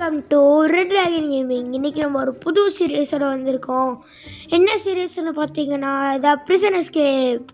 Welcome to red dragon gaming. இன்றைக்கி நம்ம ஒரு புது சீரியஸோட வந்திருக்கோம். என்ன சீரியஸ்னு பார்த்தீங்கன்னா த பிரிசன் எஸ்கேப்.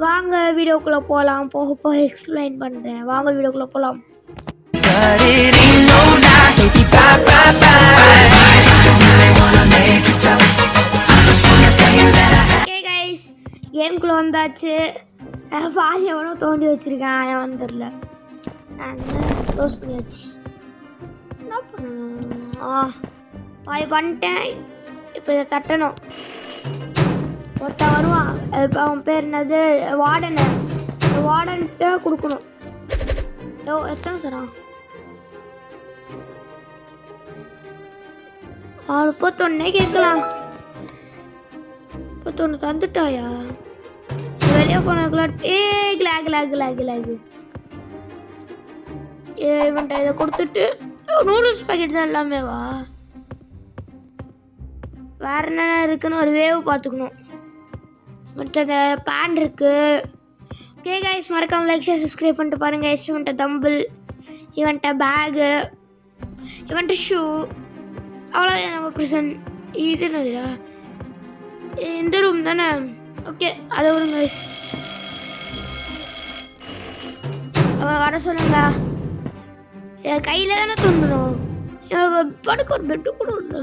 வாங்க வீடியோக்குள்ளே போகலாம். போக போக எக்ஸ்பிளைன் பண்ணுறேன். வாங்க வீடியோக்குள்ளே போகலாம். ஓகே கைஸ், கேம்குள்ளே வந்தாச்சு. பாதி எவனோ தோண்டி வச்சுருக்கேன், அவன் வந்துடல. க்ளோஸ் பண்ணியாச்சு. என்ன பண்ணணும்? பாதி பண்ணிட்டேன். இப்போ இதை தட்டணும். ஒருத்தன் வருவான். இப்போ அவன் பேர் என்னது? வார்டனு. வார்டன்கிட்ட கொடுக்கணும். எத்தனை தரான்? 31 கேட்கலாம். 31 தந்துட்டாயா? வெளியே போனதுக்குள்ள கிளாக் இவன்ட்ட இதை கொடுத்துட்டு நூடுல்ஸ் பேக்கெட் தான் எல்லாமே. வா, வேற என்னென்ன இருக்குன்னு ஒரு வேவ் பார்த்துக்கணும். மற்ற இந்த பேன் இருக்கு. ஓகே கைஸ், மறக்காம லைக் ஷேர் சப்ஸ்கிரைப் பண்ணிட்டு பாருங்க. இவன்ட்ட தம்பிள், இவன்ட்ட பேகு, இவன்ட்ட ஷூ. அவ்வளோதான் நம்ம ப்ரிசன். இது என்னதுடா? இந்த ரூம் தானே? ஓகே, அதை விடுங்க கைஸ். அவன் வர சொல்லுங்க. கையில் தானே தோண்டணும். எனக்கு படுக்க ஒரு பெட்டு கூட இல்லை.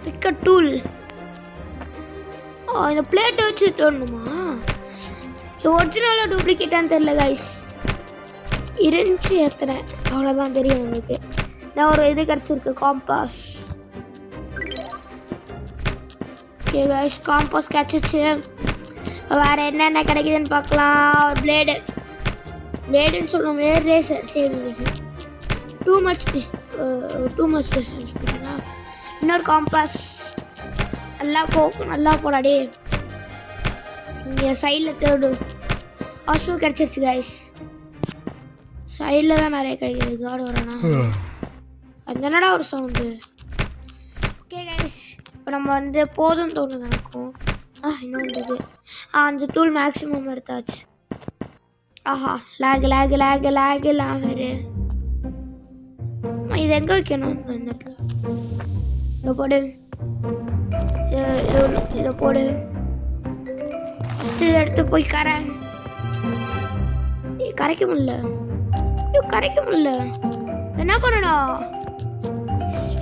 பிக்க டூல். இந்த பிளேட்டை வச்சு தோண்டணுமா? ஒரிஜினலாக டூப்ளிகேட்டான்னு தெரியல கைஸ். இருந்துச்சு ஏற்றுறேன், அவ்வளோதான் தெரியும் உங்களுக்கு. நான் ஒரு இது கிடச்சிருக்கு, காம்பாஸ். ஓகே கைஸ், காம்பாஸ் கிடச்சிச்சு. வேறு என்னென்ன கிடைக்குதுன்னு பார்க்கலாம். ஒரு பிளேடுன்னு சொல்லுவோம். Razor, shaving razor. Too much distance போட்டுங்களா. இன்னொரு காம்பாஸ். நல்லா போடாடே. இங்கே சைடில் தேடு. ஷூ கிடச்சிருச்சு கைஸ். சைடில் தான் நிறைய கிடைக்குது. கார்டு வரானா? அது என்னடா ஒரு சவுண்டு? ஓகே கைஸ், இப்போ நம்ம வந்து போதும் தோணுது எனக்கும். இன்னொன்று இது. 5 டூல் மேக்ஸிமம் எடுத்தாச்சு. ஆஹா, லேக் வேறு. இது எங்கே வைக்கணும்? இந்த இடத்துல இதை போடு. இதை போடு. ஃபஸ்ட்டு இதை எடுத்து போய் கரைக்க முடியல. என்ன பண்ணணும்?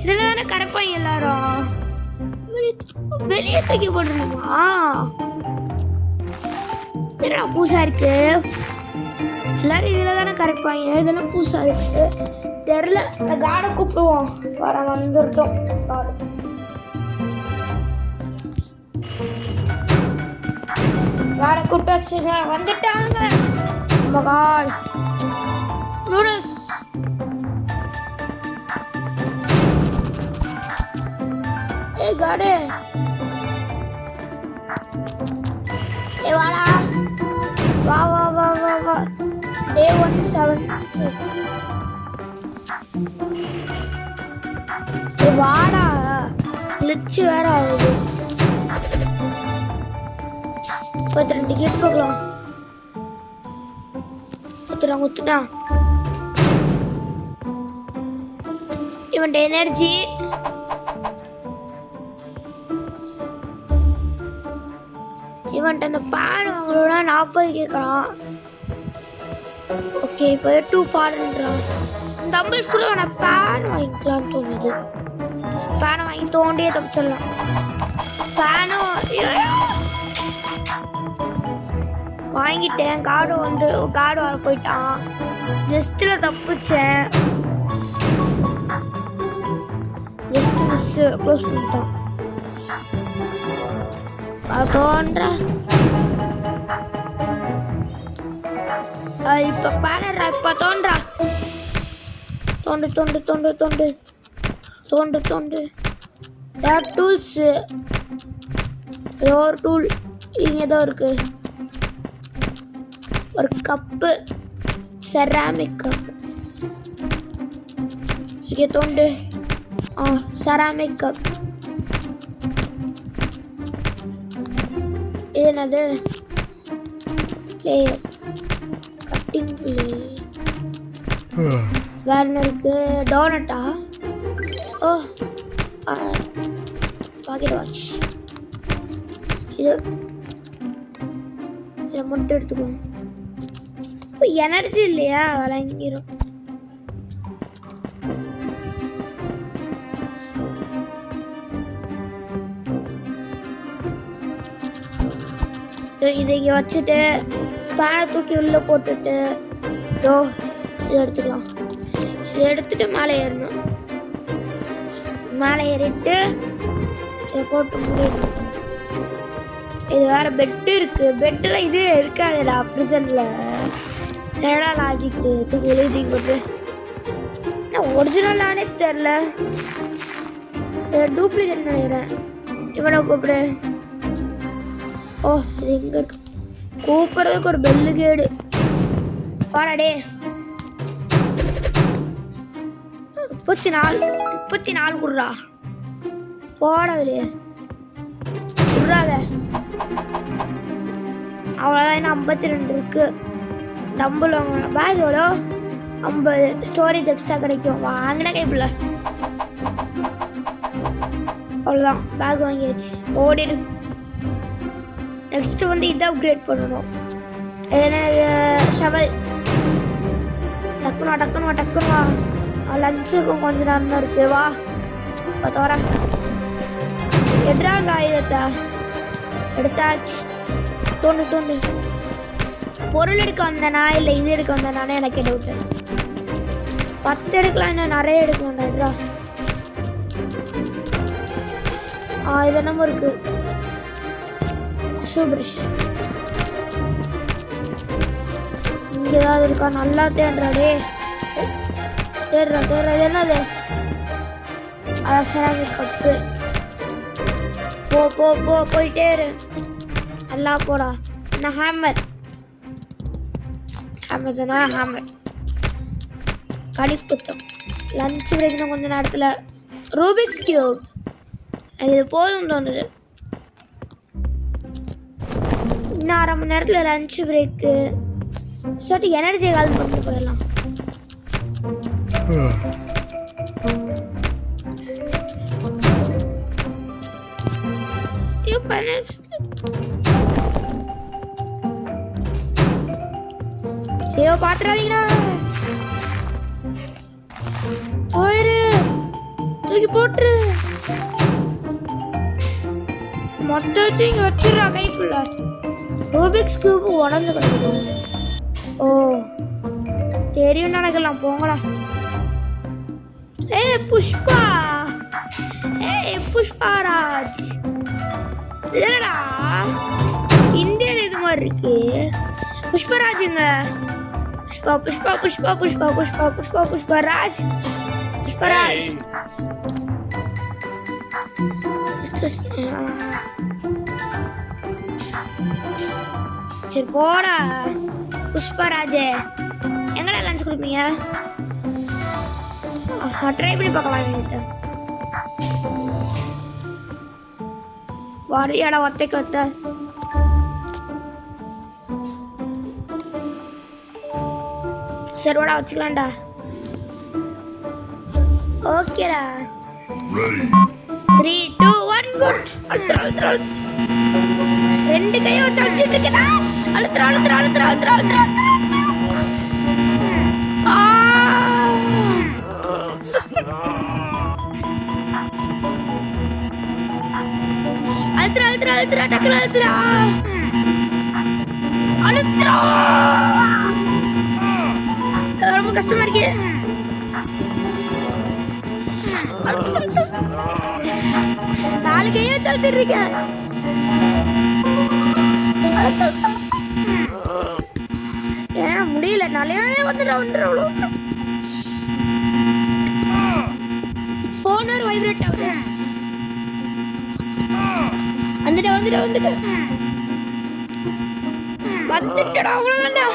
இதில் தானே கரைப்பாங்க எல்லாரும். வெளியே தூக்கி போடணுமா? தெரியல, பூசா இருக்கு. எல்லாரும் இதில் தானே கரைப்பாங்க. இதெல்லாம் பூசா இருக்கு. தெரியல. இந்த காடை கூப்பிடுவோம். வந்துட்டோம். காடை கூப்பிட்டு வச்சுங்க. வந்துட்டாங்க. மகான் நூடுல்ஸ். காடே, வாடா. வா. Day 176. வாடா. கிளிச்சு வேற ஆகுது. 32 கேட் பார்க்கலாம். குத்துட்டா. இவன்ட்ட எனர்ஜி. இவன்ட்ட அந்த பேன் வாங்களோட 40 கேட்குறான். ஓகே, இப்போ 2 ஃபார்ன்றான். இந்த அம்பிள்ஸ்குள்ள நான் பேன் வாங்கிக்கலான்னு தோணுது. பேனை வாங்கி தோண்டியே தப்பிச்சிடலாம். பேனும் வாங்கிட்டேன். கார்டு வர போயிட்டான். ஜஸ்ட்டில் தப்பிச்சேன். Just miss. க்ளோஸ் பண்ணிட்டான். தோன்ற இப்ப பாருடா. இப்ப தோன்றா. தோண்டு. டூல்ஸ். ஏதோ ஒரு டூல் இங்கே ஏதோ இருக்கு. ஒரு கப்பு, செராமிக் கப். இங்கே தோண்டு. Ceramic cup. இது என்னது? ஃப்ளோட்டிங் வேற என்ன இருக்கு? டோனட்டா? Oh pocket watch. இதை மட்டும் எடுத்துக்கோ. எனர்ஜி இல்லையா? வழங்கிடும். இதை இங்கே வச்சுட்டு பேனை தூக்கி உள்ளே போட்டுட்டு இதை எடுத்துக்கலாம். இதை எடுத்துட்டு மேலே ஏறணும். மேலே ஏறிட்டு இதை போட்டு முடியணும். இது வேற பெட்டு இருக்கு. பெட்டில் இது இருக்காதுடா ப்ரிசன்ல. என்னடா லாஜிக் தூக்கி எழுதி போட்டு ஒரிஜினலானே தெரில. டூப்ளிகேட் நினைக்கிறேன். இவனை கூப்பிடு. ஓ இது எங்க இருக்கு? கூப்பிடுறதுக்கு ஒரு பெல்லு கேடு. பாடாடே 34 குடுறா. போட வெளியே குடுறாத. அவ்வளோதான். இன்னும் 52 இருக்கு. டம்பிள் வாங்கணும். பேக் எவ்வளோ? 50. ஸ்டோரேஜ் எக்ஸ்ட்ரா கிடைக்கும். வாங்கின கைப்பில்ல. அவ்வளோதான். பேக் வாங்கியாச்சு. ஓடிடு. நெக்ஸ்ட் வந்து இதை அப்கிரேட் பண்ணணும். ஷவல். டக்குனுவா. லஞ்சுக்கும் கொஞ்ச நேரம் தான் இருக்கு. வா தோற எட்ரா காகிதத்தை எடுத்தாச்சு. தோண்டு பொருள் எடுக்க வந்தேனா இல்லை இது எடுக்க வந்தேனானே எனக்கு டவுட். 10 எடுக்கலாம். இன்னும் நிறைய எடுக்கணும். எட்ரா இது என்னமோ இருக்கு. ஷூ பிரஷ் இங்கே ஏதாவது இருக்கா? நல்லா தேடுறாடே. தேடுறா. இது என்னது? Ceramic cup. போயிட்டே இரு. நல்லா போடா. என்ன ஹேமர் தானா? ஹேமர். கடிப்புத்தம். லஞ்ச் பிரேக் தான் கொஞ்ச நேரத்தில். ரூபிக்ஸ் கியூப் இது போதும் தோணுது. இன்னும் 1/2 மணி நேரத்தில் லஞ்ச் பிரேக்கு. சொல்லிட்டு எனர்ஜியை கால் பண்ணிட்டு போயிடலாம். ஐயோ பாத்துறாதீங்கண்ணா. போயிரு. தூக்கி போட்டுரு. மொத்தத்தையும் இங்கே வச்சிடுறா கைக்குள்ள. ரூபிக்ஸ் கியூப் உடஞ்சு கிடைக்கும். ஓ தெரியும் நினைக்கலாம். போங்கடா. புஷ்பாராஜ் இல்லடா. இந்தியன் இது மாதிரி இருக்கு. புஷ்பராஜுங்க. புஷ்பராஜ். சரி போடா. புஷ்பராஜ் எங்கடா லஞ்ச் கொடுப்பீங்க? ட்ரை பண்ணி பார்க்கலாம். என்கிட்ட வரியாடா ஒத்தைக்கு. சரி வாடா வச்சுக்கலாம்டா. ஓகேடா. 3 2 1 குட். ரெண்டு கையை வச்சு அழுத்திட்டு இருக்கேடா. அழுத்துறா. ரொம்ப கஷ்டமா இருக்கு. நாலு கையை வச்சு அழுத்திட்டு இருக்கேன். ஏன் முடியல? நாளையே வந்துடுறா. போன் ஒரு வைப்ரேட் ஆகுது. வந்துட்டடா. அவ்வளோதான்டா.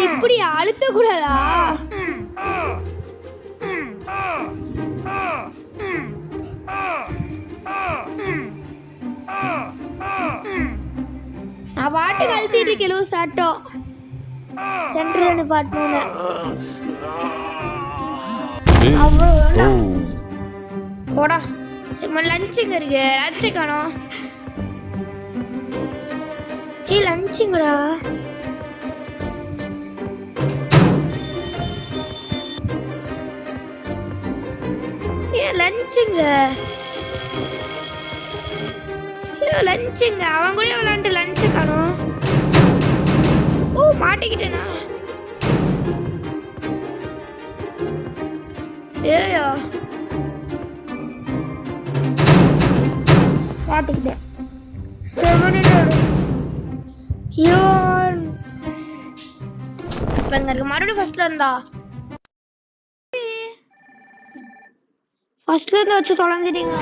இப்படி அழுத்த கூடாதா? பாட்டு கழட்டிட்டு கிலோ சாட்டோம் சென்டர் பாட்டுன்னு அவ்வளோ போடா லஞ்சுங்க இருக்கு லஞ்சு காணோம் லஞ்சுங்கடா லஞ்சுங்க லஞ்சுங்க அவன் கூட விளாண்டு லஞ்சு காணும் ஓ மாட்டிக்கிட்டேனா ஏயோ மாட்டிக்கிட்டேன் ஐயோ இப்போ எங்க இருக்கு மறுபடியும் ஃபர்ஸ்ட்ல இருந்தா ஃபர்ஸ்ட்ல இருந்து வச்சு தொலைஞ்சிட்டீங்க